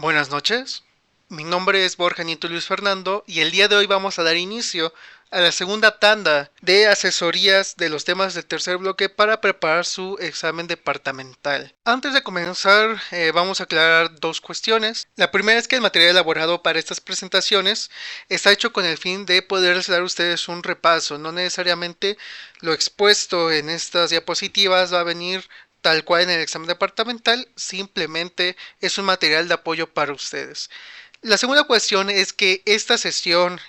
Buenas noches, mi nombre es Borja Nieto Luis Fernando y el día de hoy vamos a dar inicio a la segunda tanda de asesorías de los temas del tercer bloque para preparar su examen departamental. Antes de comenzar, vamos a aclarar dos cuestiones. La primera es que el material elaborado para estas presentaciones está hecho con el fin de poderles dar a ustedes un repaso. No necesariamente lo expuesto en estas diapositivas va a venir tal cual en el examen departamental, simplemente es un material de apoyo para ustedes. La segunda cuestión es que esta sesión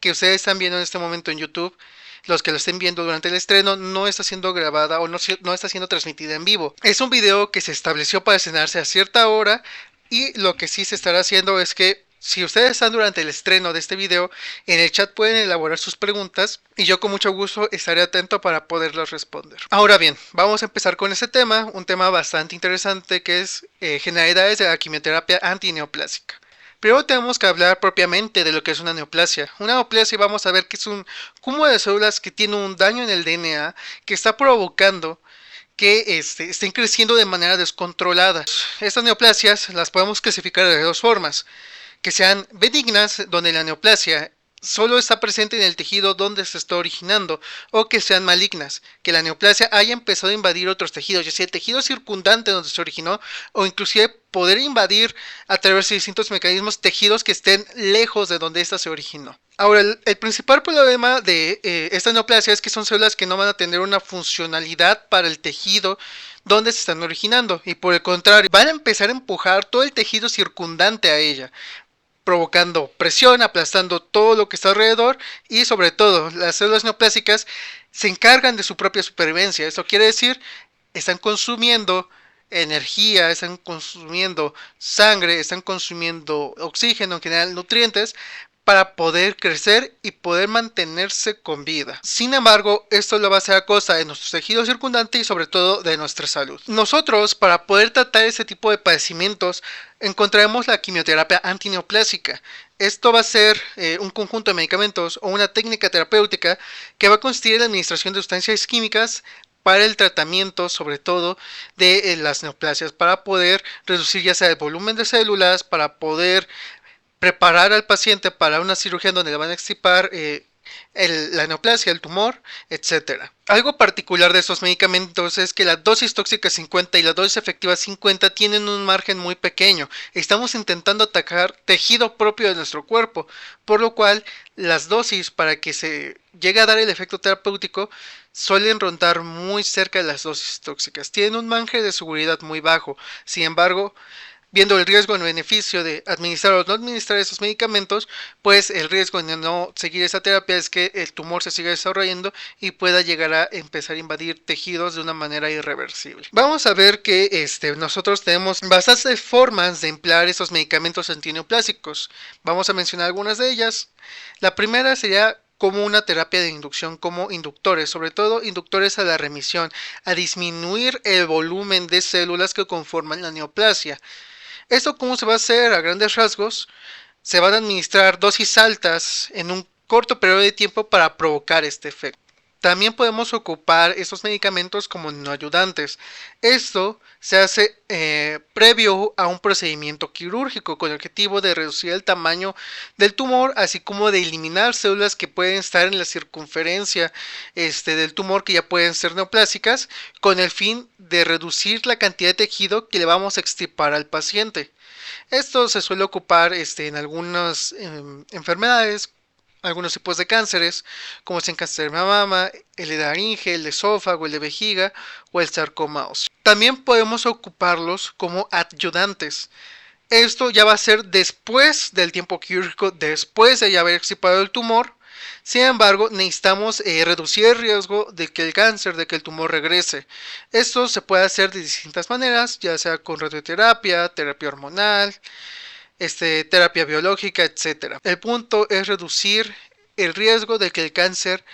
que ustedes están viendo en este momento en YouTube, los que lo estén viendo durante el estreno, no está siendo grabada o no está siendo transmitida en vivo. Es un video que se estableció para estrenarse a cierta hora y lo que sí se estará haciendo es que si ustedes están durante el estreno de este video, en el chat pueden elaborar sus preguntas y yo con mucho gusto estaré atento para poderlas responder. Ahora bien, vamos a empezar con este tema, un tema bastante interesante que es generalidades de la quimioterapia antineoplásica. Primero tenemos que hablar propiamente de lo que es una neoplasia. Una neoplasia vamos a ver que es un cúmulo de células que tiene un daño en el DNA que está provocando que estén creciendo de manera descontrolada. Estas neoplasias las podemos clasificar de dos formas, que sean benignas, donde la neoplasia solo está presente en el tejido donde se está originando, o que sean malignas, que la neoplasia haya empezado a invadir otros tejidos, ya sea el tejido circundante donde se originó, o inclusive poder invadir a través de distintos mecanismos tejidos que estén lejos de donde ésta se originó. Ahora, el principal problema de esta neoplasia es que son células que no van a tener una funcionalidad para el tejido donde se están originando, y por el contrario, van a empezar a empujar todo el tejido circundante a ella, provocando presión, aplastando todo lo que está alrededor y sobre todo las células neoplásicas se encargan de su propia supervivencia. Esto quiere decir, están consumiendo energía, están consumiendo sangre, están consumiendo oxígeno, en general nutrientes, para poder crecer y poder mantenerse con vida. Sin embargo, esto lo va a hacer a costa de nuestros tejidos circundantes y sobre todo de nuestra salud. Nosotros, para poder tratar este tipo de padecimientos, encontraremos la quimioterapia antineoplásica. Esto va a ser un conjunto de medicamentos o una técnica terapéutica que va a consistir en la administración de sustancias químicas para el tratamiento sobre todo de las neoplasias, para poder reducir ya sea el volumen de células, para poder preparar al paciente para una cirugía en donde le van a extirpar la neoplasia, el tumor, etcétera. Algo particular de estos medicamentos es que la dosis tóxica 50 y la dosis efectiva 50 tienen un margen muy pequeño. Estamos intentando atacar tejido propio de nuestro cuerpo, por lo cual las dosis para que se llegue a dar el efecto terapéutico suelen rondar muy cerca de las dosis tóxicas. Tienen un margen de seguridad muy bajo. Sin embargo, viendo el riesgo en beneficio de administrar o no administrar esos medicamentos, pues el riesgo de no seguir esa terapia es que el tumor se siga desarrollando y pueda llegar a empezar a invadir tejidos de una manera irreversible. Vamos a ver que nosotros tenemos bastantes formas de emplear esos medicamentos antineoplásicos. Vamos a mencionar algunas de ellas. La primera sería como una terapia de inducción, como inductores, sobre todo inductores a la remisión, a disminuir el volumen de células que conforman la neoplasia. ¿Esto cómo se va a hacer? A grandes rasgos, se van a administrar dosis altas en un corto periodo de tiempo para provocar este efecto. También podemos ocupar estos medicamentos como no ayudantes. Esto se hace previo a un procedimiento quirúrgico con el objetivo de reducir el tamaño del tumor, así como de eliminar células que pueden estar en la circunferencia del tumor que ya pueden ser neoplásicas, con el fin de reducir la cantidad de tejido que le vamos a extirpar al paciente. Esto se suele ocupar en algunas enfermedades, algunos tipos de cánceres, como es el cáncer de mama, el de laringe, el de esófago, el de vejiga o el sarcoma óseo. También podemos ocuparlos como adyuvantes. Esto ya va a ser después del tiempo quirúrgico, después de ya haber extirpado el tumor. Sin embargo, necesitamos reducir el riesgo de que el cáncer, de que el tumor regrese. Esto se puede hacer de distintas maneras, ya sea con radioterapia, terapia hormonal, terapia biológica, etcétera. El punto es reducir el riesgo de que el cáncer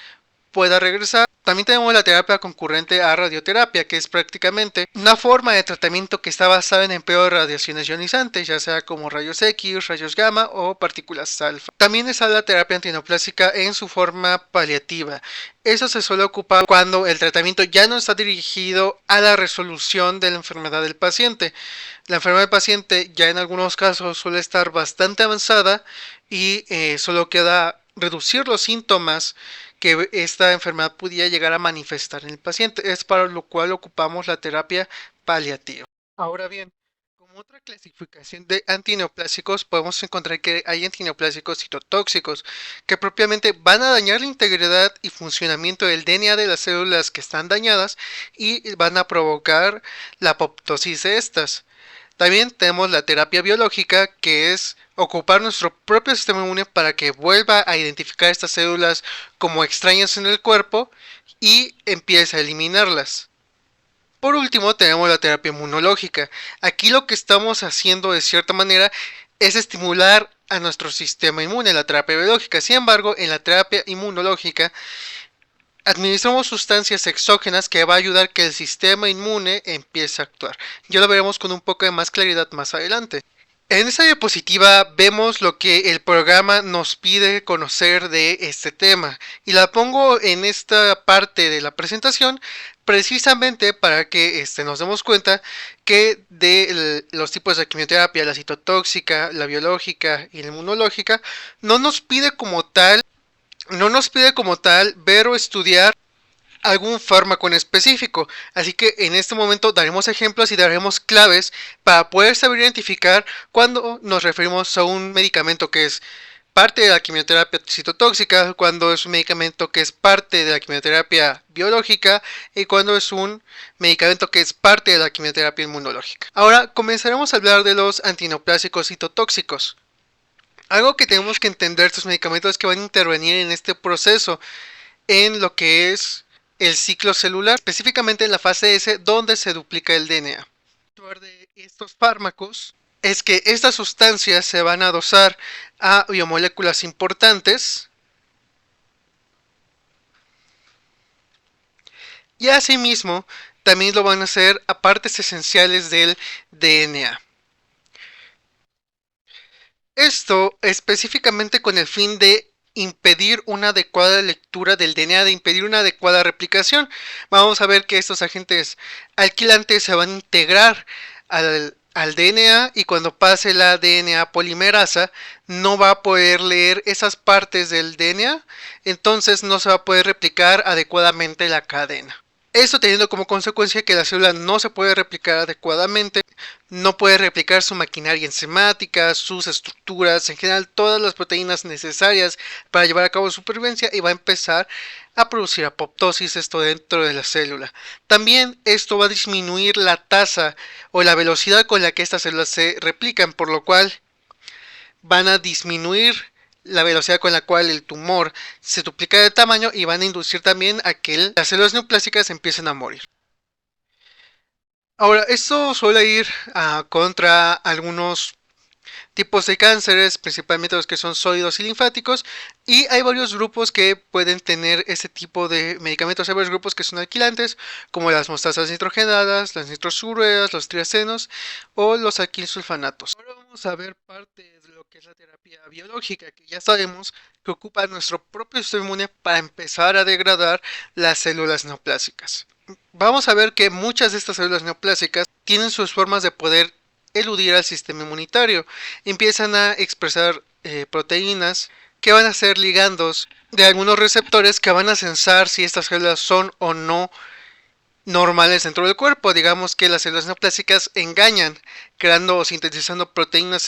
pueda regresar. También tenemos la terapia concurrente a radioterapia, que es prácticamente una forma de tratamiento que está basada en empleo de radiaciones ionizantes, ya sea como rayos X, rayos gamma o partículas alfa. También está la terapia antineoplásica en su forma paliativa. Eso se suele ocupar cuando el tratamiento ya no está dirigido a la resolución de la enfermedad del paciente. La enfermedad del paciente ya en algunos casos suele estar bastante avanzada y solo queda reducir los síntomas que esta enfermedad pudiera llegar a manifestar en el paciente. Es para lo cual ocupamos la terapia paliativa. Ahora bien, como otra clasificación de antineoplásicos, podemos encontrar que hay antineoplásicos citotóxicos, que propiamente van a dañar la integridad y funcionamiento del DNA de las células que están dañadas y van a provocar la apoptosis de estas. También tenemos la terapia biológica, que es ocupar nuestro propio sistema inmune para que vuelva a identificar estas células como extrañas en el cuerpo y empiece a eliminarlas. Por último, tenemos la terapia inmunológica. Aquí lo que estamos haciendo de cierta manera es estimular a nuestro sistema inmune, la terapia biológica. Sin embargo, en la terapia inmunológica administramos sustancias exógenas que va a ayudar que el sistema inmune empiece a actuar. Ya lo veremos con un poco de más claridad más adelante. En esta diapositiva vemos lo que el programa nos pide conocer de este tema y la pongo en esta parte de la presentación precisamente para que nos demos cuenta que de los tipos de quimioterapia, la citotóxica, la biológica y la inmunológica, no nos pide como tal ver o estudiar algún fármaco en específico, así que en este momento daremos ejemplos y daremos claves para poder saber identificar cuando nos referimos a un medicamento que es parte de la quimioterapia citotóxica, cuando es un medicamento que es parte de la quimioterapia biológica y cuando es un medicamento que es parte de la quimioterapia inmunológica. Ahora comenzaremos a hablar de los antineoplásicos citotóxicos. Algo que tenemos que entender de estos medicamentos es que van a intervenir en este proceso en lo que es el ciclo celular, específicamente en la fase S, donde se duplica el DNA. De estos fármacos es que estas sustancias se van a dosar a biomoléculas importantes y asimismo también lo van a hacer a partes esenciales del DNA. Esto específicamente con el fin de impedir una adecuada lectura del DNA, de impedir una adecuada replicación. Vamos a ver que estos agentes alquilantes se van a integrar al DNA y cuando pase la DNA polimerasa no va a poder leer esas partes del DNA, entonces no se va a poder replicar adecuadamente la cadena. Esto teniendo como consecuencia que la célula no se puede replicar adecuadamente, no puede replicar su maquinaria enzimática, sus estructuras, en general todas las proteínas necesarias para llevar a cabo su supervivencia y va a empezar a producir apoptosis esto dentro de la célula. También esto va a disminuir la tasa o la velocidad con la que estas células se replican, por lo cual van a disminuir la velocidad con la cual el tumor se duplica de tamaño y van a inducir también a que las células neoplásicas empiecen a morir. Ahora, esto suele ir contra algunos tipos de cánceres, principalmente los que son sólidos y linfáticos, y hay varios grupos que pueden tener este tipo de medicamentos. Hay varios grupos que son alquilantes, como las mostasas nitrogenadas, las nitrosoureas, los triacenos o los alquilsulfanatos. Ahora vamos a ver parte de lo que es la terapia biológica, que ya sabemos que ocupa nuestro propio sistema inmune para empezar a degradar las células neoplásicas. Vamos a ver que muchas de estas células neoplásicas tienen sus formas de poder eludir al sistema inmunitario. Empiezan a expresar proteínas que van a ser ligandos de algunos receptores que van a censar si estas células son o no normales dentro del cuerpo. Digamos que las células neoplásicas engañan creando o sintetizando proteínas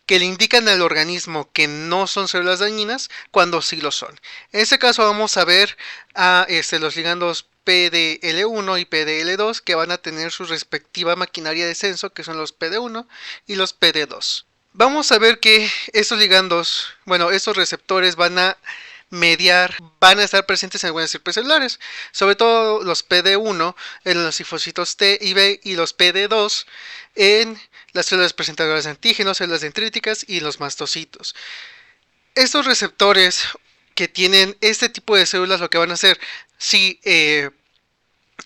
que le indican al organismo que no son células dañinas cuando sí lo son. En este caso vamos a ver a los ligandos PDL1 y PDL2 que van a tener su respectiva maquinaria de censo, que son los PD1 y los PD2. Vamos a ver que estos ligandos, estos receptores van a mediar, van a estar presentes en algunas estructuras celulares, sobre todo los PD1 en los linfocitos T y B y los PD2 en las células presentadoras de antígenos, células dendríticas y los mastocitos. Estos receptores que tienen este tipo de células, lo que van a hacer, si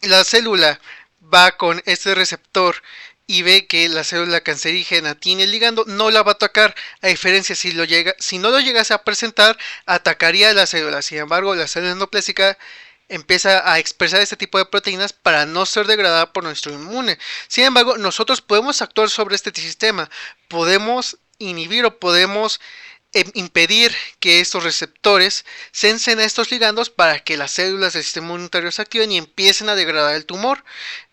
la célula va con este receptor y ve que la célula cancerígena tiene el ligando, no la va a atacar, a diferencia si no lo llegase a presentar, atacaría a la célula. Sin embargo, la célula endoplásica empieza a expresar este tipo de proteínas para no ser degradada por nuestro inmune. Sin embargo, nosotros podemos actuar sobre este sistema, podemos inhibir o podemos impedir que estos receptores sensen a estos ligandos para que las células del sistema inmunitario se activen y empiecen a degradar el tumor.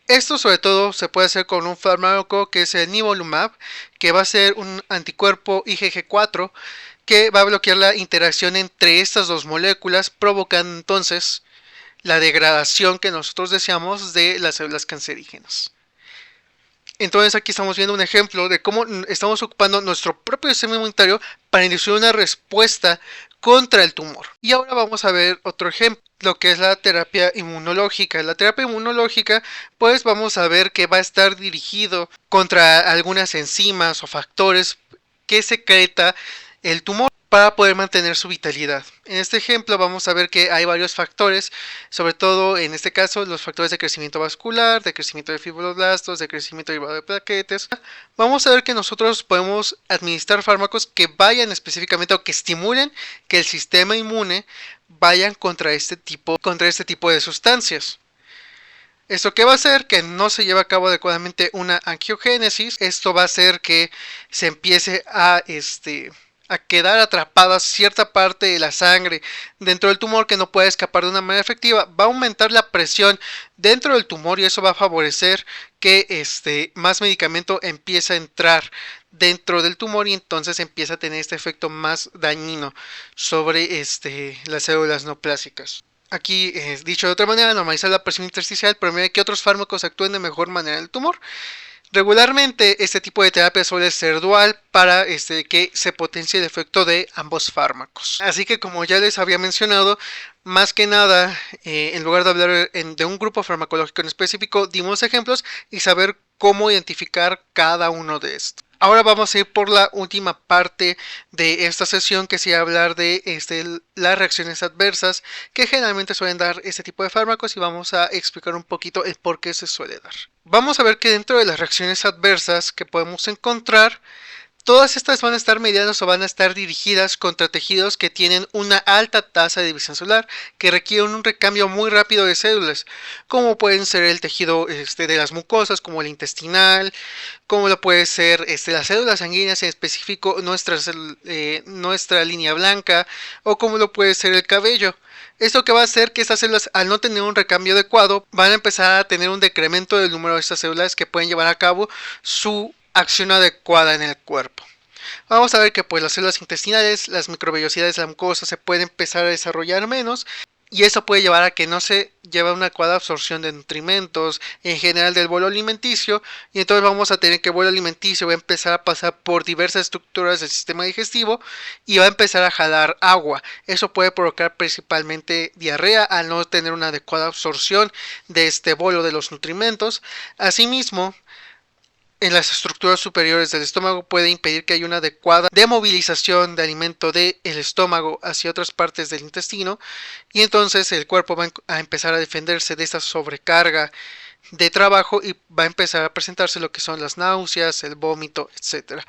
Esto sobre todo se puede hacer con un fármaco que es el nivolumab, que va a ser un anticuerpo IgG4 que va a bloquear la interacción entre estas dos moléculas, provocando entonces la degradación que nosotros deseamos de las células cancerígenas. Entonces aquí estamos viendo un ejemplo de cómo estamos ocupando nuestro propio sistema inmunitario para inducir una respuesta contra el tumor. Y ahora vamos a ver otro ejemplo, lo que es la terapia inmunológica. La terapia inmunológica, pues vamos a ver que va a estar dirigido contra algunas enzimas o factores que secreta el tumor para poder mantener su vitalidad. En este ejemplo vamos a ver que hay varios factores, sobre todo en este caso los factores de crecimiento vascular, de crecimiento de fibroblastos, de crecimiento derivado de plaquetas. Vamos a ver que nosotros podemos administrar fármacos que vayan específicamente o que estimulen que el sistema inmune vayan contra este tipo de sustancias. ¿Esto qué va a hacer? Que no se lleve a cabo adecuadamente una angiogénesis. Esto va a hacer que se empiece a quedar atrapada cierta parte de la sangre dentro del tumor que no puede escapar de una manera efectiva. Va a aumentar la presión dentro del tumor y eso va a favorecer que más medicamento empiece a entrar dentro del tumor y entonces empieza a tener este efecto más dañino sobre las células neoplásicas. Aquí, dicho de otra manera, normalizar la presión intersticial permite que otros fármacos actúen de mejor manera en el tumor. Regularmente este tipo de terapia suele ser dual para que se potencie el efecto de ambos fármacos. Así que como ya les había mencionado, más que nada, en lugar de hablar de un grupo farmacológico en específico, dimos ejemplos y saber cómo identificar cada uno de estos. Ahora vamos a ir por la última parte de esta sesión, que es hablar de las reacciones adversas que generalmente suelen dar este tipo de fármacos y vamos a explicar un poquito el por qué se suele dar. Vamos a ver que dentro de las reacciones adversas que podemos encontrar, todas estas van a estar mediadas o van a estar dirigidas contra tejidos que tienen una alta tasa de división celular, que requieren un recambio muy rápido de células, como pueden ser el tejido de las mucosas, como el intestinal, como lo puede ser las células sanguíneas, en específico nuestra línea blanca, o como lo puede ser el cabello. Esto que va a hacer que estas células, al no tener un recambio adecuado, van a empezar a tener un decremento del número de estas células que pueden llevar a cabo su acción adecuada en el cuerpo. Vamos a ver que pues las células intestinales, las microvellosidades de la mucosa se pueden empezar a desarrollar menos y eso puede llevar a que no se lleve una adecuada absorción de nutrimentos, en general del bolo alimenticio, y entonces vamos a tener que el bolo alimenticio va a empezar a pasar por diversas estructuras del sistema digestivo y va a empezar a jalar agua. Eso puede provocar principalmente diarrea al no tener una adecuada absorción de este bolo de los nutrimentos. Asimismo, en las estructuras superiores del estómago puede impedir que haya una adecuada demovilización de alimento del estómago hacia otras partes del intestino y entonces el cuerpo va a empezar a defenderse de esta sobrecarga de trabajo y va a empezar a presentarse lo que son las náuseas, el vómito, etc.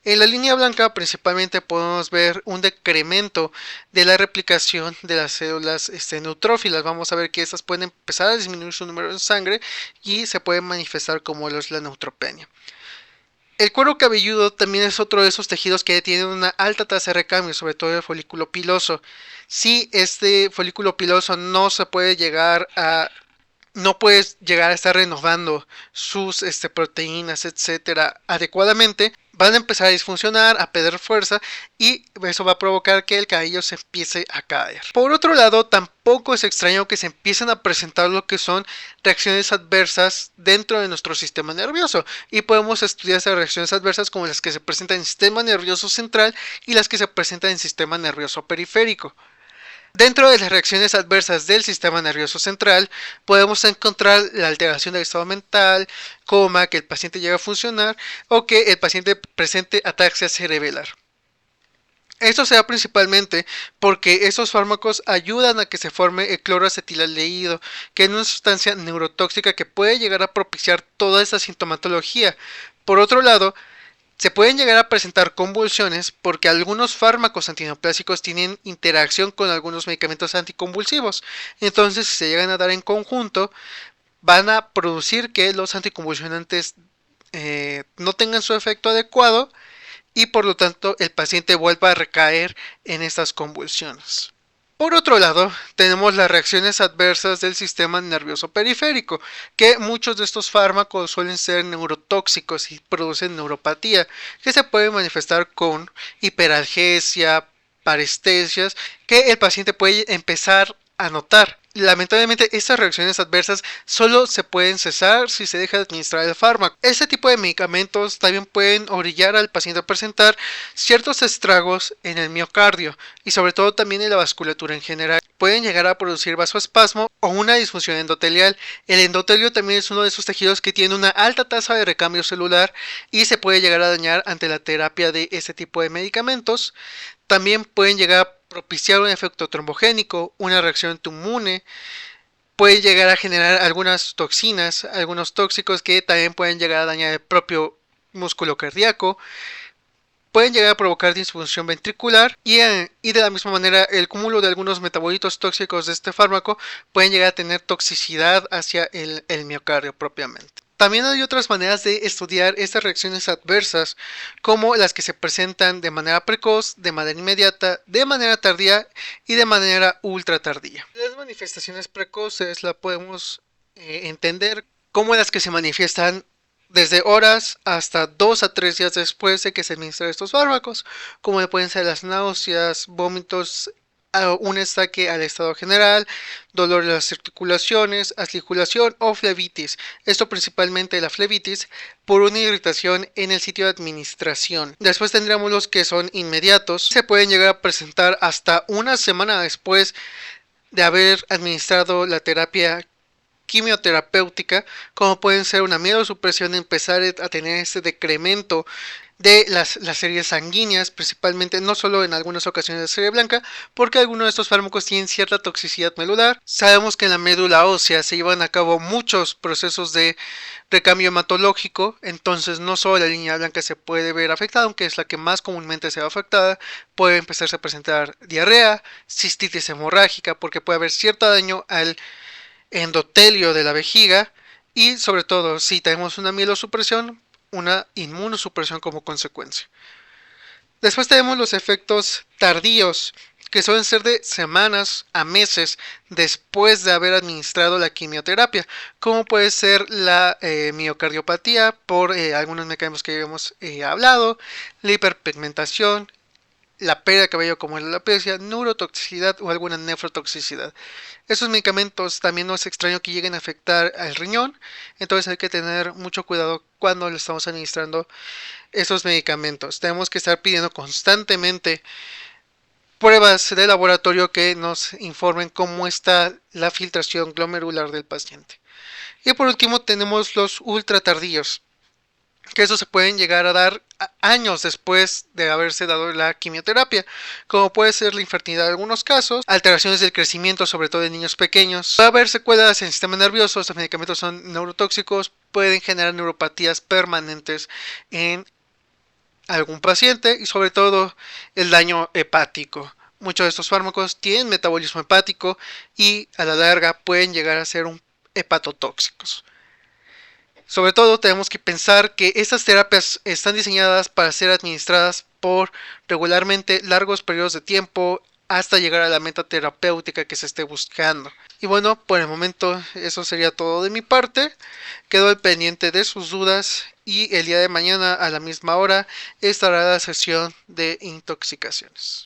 En la línea blanca principalmente podemos ver un decremento de la replicación de las células neutrófilas. Vamos a ver que estas pueden empezar a disminuir su número en sangre y se pueden manifestar como lo es la neutropenia. El cuero cabelludo también es otro de esos tejidos que tienen una alta tasa de recambio, sobre todo el folículo piloso. Si este folículo piloso no puedes llegar a estar renovando sus proteínas, etcétera, adecuadamente, van a empezar a disfuncionar, a perder fuerza y eso va a provocar que el cabello se empiece a caer. Por otro lado, tampoco es extraño que se empiecen a presentar lo que son reacciones adversas dentro de nuestro sistema nervioso y podemos estudiar esas reacciones adversas como las que se presentan en el sistema nervioso central y las que se presentan en el sistema nervioso periférico. Dentro de las reacciones adversas del sistema nervioso central podemos encontrar la alteración del estado mental, coma, que el paciente llegue a funcionar o que el paciente presente ataxia cerebelar. Esto se da principalmente porque estos fármacos ayudan a que se forme el cloroacetilaldehído, que es una sustancia neurotóxica que puede llegar a propiciar toda esa sintomatología. Por otro lado, se pueden llegar a presentar convulsiones porque algunos fármacos antineoplásicos tienen interacción con algunos medicamentos anticonvulsivos. Entonces, si se llegan a dar en conjunto, van a producir que los anticonvulsionantes no tengan su efecto adecuado y por lo tanto el paciente vuelva a recaer en estas convulsiones. Por otro lado, tenemos las reacciones adversas del sistema nervioso periférico, que muchos de estos fármacos suelen ser neurotóxicos y producen neuropatía, que se puede manifestar con hiperalgesia, parestesias, que el paciente puede empezar a notar. Lamentablemente, estas reacciones adversas solo se pueden cesar si se deja de administrar el fármaco. Este tipo de medicamentos también pueden orillar al paciente a presentar ciertos estragos en el miocardio y sobre todo también en la vasculatura en general. Pueden llegar a producir vasoespasmo o una disfunción endotelial. El endotelio también es uno de esos tejidos que tiene una alta tasa de recambio celular y se puede llegar a dañar ante la terapia de este tipo de medicamentos. También pueden llegar a propiciar un efecto trombogénico, una reacción autoinmune, puede llegar a generar algunas toxinas, algunos tóxicos que también pueden llegar a dañar el propio músculo cardíaco, pueden llegar a provocar disfunción ventricular y de la misma manera el cúmulo de algunos metabolitos tóxicos de este fármaco pueden llegar a tener toxicidad hacia el miocardio propiamente. También hay otras maneras de estudiar estas reacciones adversas, como las que se presentan de manera precoz, de manera inmediata, de manera tardía y de manera ultra tardía. Las manifestaciones precoces las podemos entender como las que se manifiestan desde horas hasta 2 a 3 días después de que se administren estos fármacos, como pueden ser las náuseas, vómitos, un estaque al estado general, dolor en las articulaciones, articulación o flebitis. Esto principalmente la flebitis por una irritación en el sitio de administración. Después tendríamos los que son inmediatos. Se pueden llegar a presentar hasta una semana después de haber administrado la terapia quimioterapéutica, como pueden ser una mielosupresión, empezar a tener este decremento de las series sanguíneas, principalmente no solo en algunas ocasiones de serie blanca, porque algunos de estos fármacos tienen cierta toxicidad medular. Sabemos que en la médula ósea se llevan a cabo muchos procesos de recambio hematológico, entonces no solo la línea blanca se puede ver afectada, aunque es la que más comúnmente se ve afectada, puede empezarse a presentar diarrea, cistitis hemorrágica, porque puede haber cierto daño al endotelio de la vejiga y sobre todo si tenemos una mielosupresión, una inmunosupresión como consecuencia. Después tenemos los efectos tardíos, que suelen ser de semanas a meses después de haber administrado la quimioterapia, como puede ser la miocardiopatía por algunos mecanismos que hemos hablado, la hiperpigmentación, la pérdida de cabello como la alopecia, neurotoxicidad o alguna nefrotoxicidad. Estos medicamentos también no es extraño que lleguen a afectar al riñón, entonces hay que tener mucho cuidado cuando le estamos administrando estos medicamentos. Tenemos que estar pidiendo constantemente pruebas de laboratorio que nos informen cómo está la filtración glomerular del paciente. Y por último tenemos los ultra tardíos, que eso se pueden llegar a dar años después de haberse dado la quimioterapia, como puede ser la infertilidad en algunos casos, alteraciones del crecimiento, sobre todo en niños pequeños. Puede haber secuelas en el sistema nervioso, estos medicamentos son neurotóxicos, pueden generar neuropatías permanentes en algún paciente y sobre todo el daño hepático. Muchos de estos fármacos tienen metabolismo hepático y a la larga pueden llegar a ser hepatotóxicos. Sobre todo tenemos que pensar que estas terapias están diseñadas para ser administradas por regularmente largos periodos de tiempo hasta llegar a la meta terapéutica que se esté buscando. Y bueno, por el momento eso sería todo de mi parte. Quedo al pendiente de sus dudas y el día de mañana a la misma hora estará la sesión de intoxicaciones.